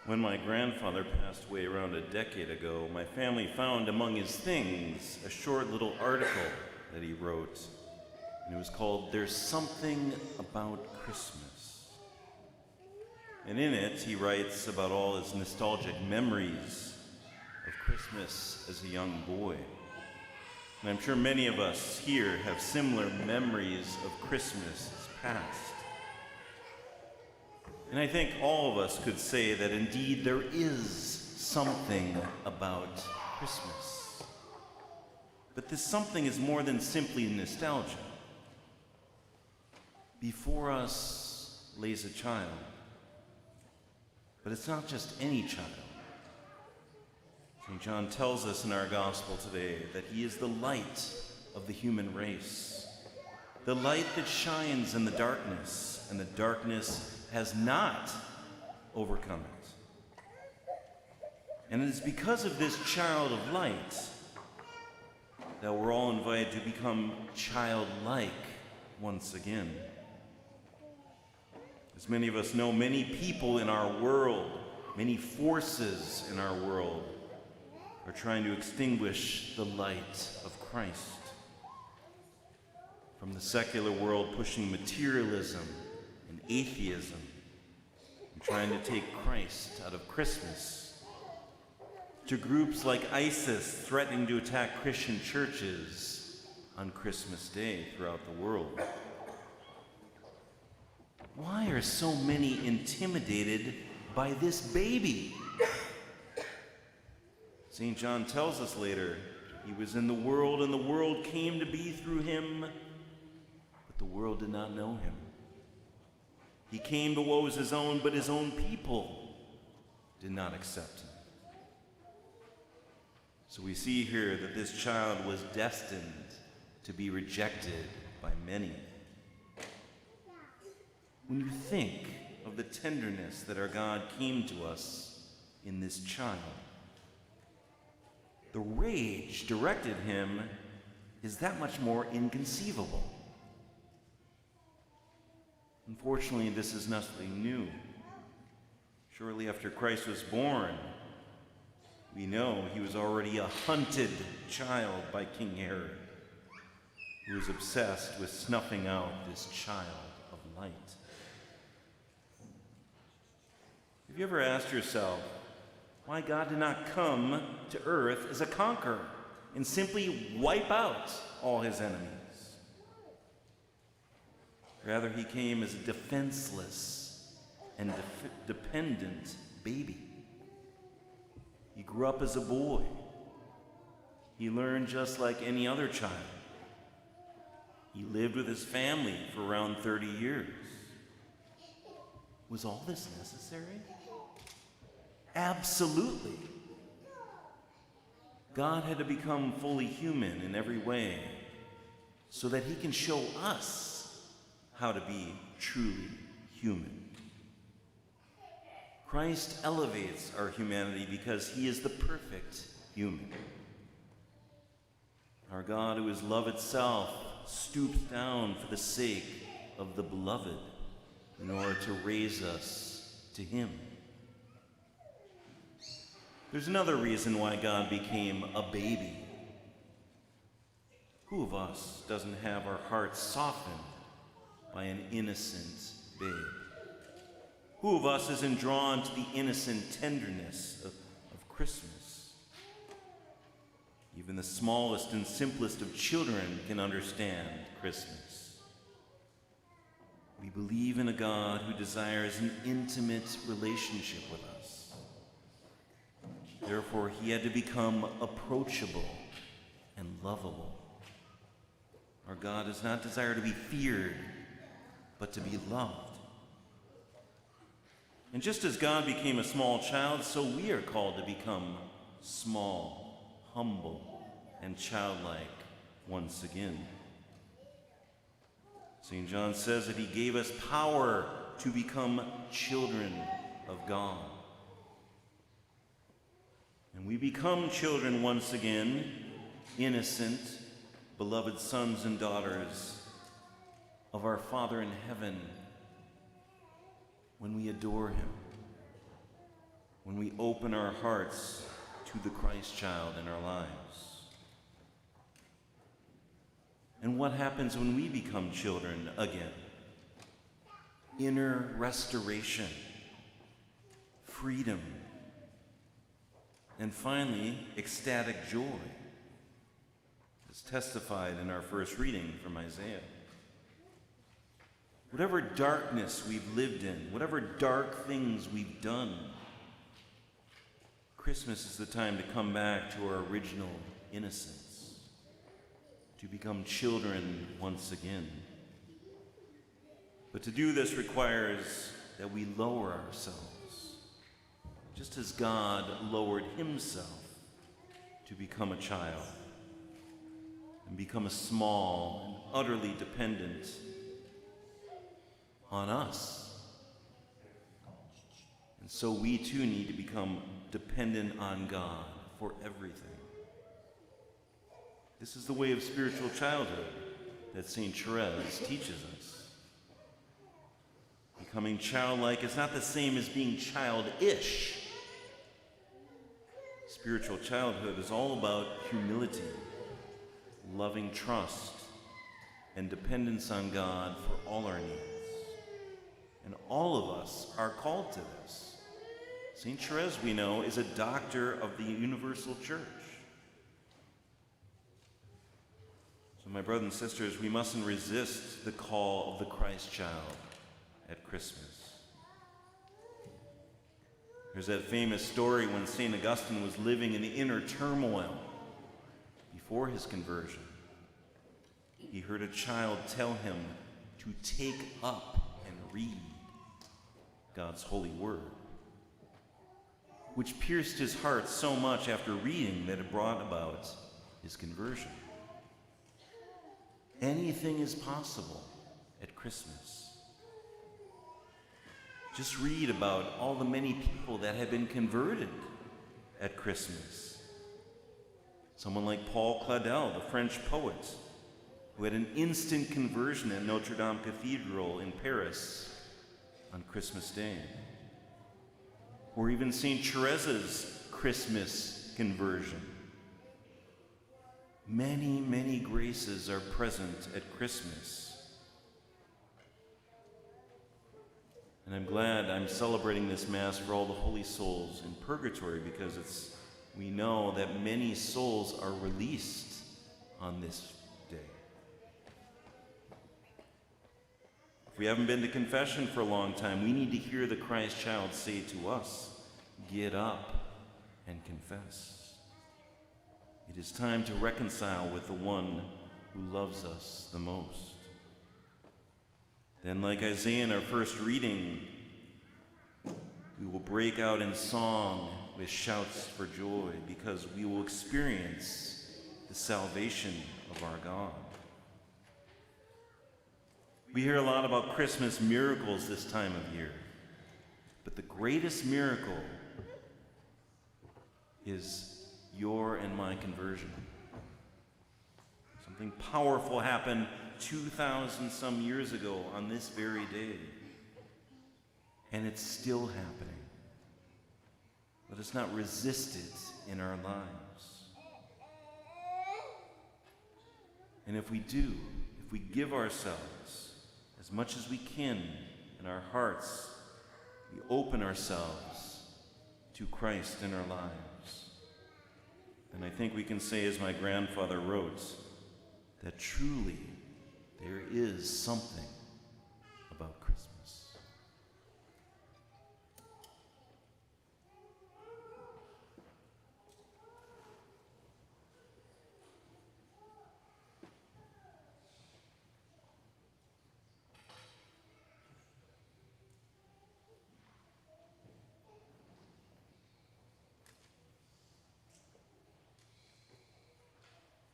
When my grandfather passed away around a decade ago, my family found among his things a short little article that he wrote, and it was called "There's Something About Christmas." And in it, he writes about all his nostalgic memories of Christmas as a young boy. And I'm sure many of us here have similar memories of Christmas past. And I think all of us could say that indeed there is something about Christmas. But this something is more than simply nostalgia. Before us lays a child. But it's not just any child. St. John tells us in our gospel today that he is the light of the human race. The light that shines in the darkness, and the darkness has not overcome it. And it is because of this child of light that we're all invited to become childlike once again. As many of us know, many people in our world, many forces in our world are trying to extinguish the light of Christ. From the secular world pushing materialism and atheism, and trying to take Christ out of Christmas, to groups like ISIS threatening to attack Christian churches on Christmas Day throughout the world. Why are so many intimidated by this baby? St. John tells us later, he was in the world and the world came to be through him, but the world did not know him. He came to what was his own, but his own people did not accept him. So we see here that this child was destined to be rejected by many. When you think of the tenderness that our God came to us in this child, the rage directed him is that much more inconceivable. Unfortunately, this is nothing new. Shortly after Christ was born, we know he was already a hunted child by King Herod, who was obsessed with snuffing out this child of light. Have you ever asked yourself why God did not come to earth as a conqueror and simply wipe out all his enemies? Rather, he came as a defenseless and dependent baby. He grew up as a boy. He learned just like any other child. He lived with his family for around 30 years. Was all this necessary? Absolutely. God had to become fully human in every way so that he can show us how to be truly human. Christ elevates our humanity because he is the perfect human. Our God, who is love itself, stoops down for the sake of the beloved in order to raise us to him. There's another reason why God became a baby. Who of us doesn't have our hearts softened by an innocent babe? Who of us isn't drawn to the innocent tenderness of Christmas? Even the smallest and simplest of children can understand Christmas. We believe in a God who desires an intimate relationship with us. Therefore, he had to become approachable and lovable. Our God does not desire to be feared, but to be loved. And just as God became a small child, so we are called to become small, humble, and childlike once again. St. John says that he gave us power to become children of God. And we become children once again, innocent, beloved sons and daughters of our Father in heaven when we adore him, when we open our hearts to the Christ child in our lives. And what happens when we become children again? Inner restoration, freedom, and finally, ecstatic joy, as testified in our first reading from Isaiah. Whatever darkness we've lived in, whatever dark things we've done, Christmas is the time to come back to our original innocence, to become children once again. But to do this requires that we lower ourselves, just as God lowered himself to become a child and become a small and utterly dependent on us. And so we too need to become dependent on God for everything. This is the way of spiritual childhood that St. Therese teaches us. Becoming childlike is not the same as being childish. Spiritual childhood is all about humility, loving trust, and dependence on God for all our needs. And all of us are called to this. St. Therese, we know, is a doctor of the universal church. So my brothers and sisters, we mustn't resist the call of the Christ child at Christmas. There's that famous story when St. Augustine was living in the inner turmoil before his conversion. He heard a child tell him to take up and read God's holy word, which pierced his heart so much after reading that it brought about his conversion. Anything is possible at Christmas. Just read about all the many people that have been converted at Christmas. Someone like Paul Claudel, the French poet, who had an instant conversion at Notre Dame Cathedral in Paris on Christmas Day. Or even St. Therese's Christmas conversion. Many, many graces are present at Christmas. And I'm glad I'm celebrating this Mass for all the holy souls in purgatory, because we know that many souls are released on this day. If we haven't been to confession for a long time, we need to hear the Christ child say to us, "Get up and confess." It is time to reconcile with the one who loves us the most. Then, like Isaiah in our first reading, we will break out in song with shouts for joy, because we will experience the salvation of our God. We hear a lot about Christmas miracles this time of year, but the greatest miracle is your and my conversion. Something powerful happened 2,000 some years ago on this very day, and it's still happening. Let us not resist it in our lives. And if we do, if we give ourselves as much as we can in our hearts, we open ourselves to Christ in our lives, then I think we can say, as my grandfather wrote, that truly there is something about Christmas.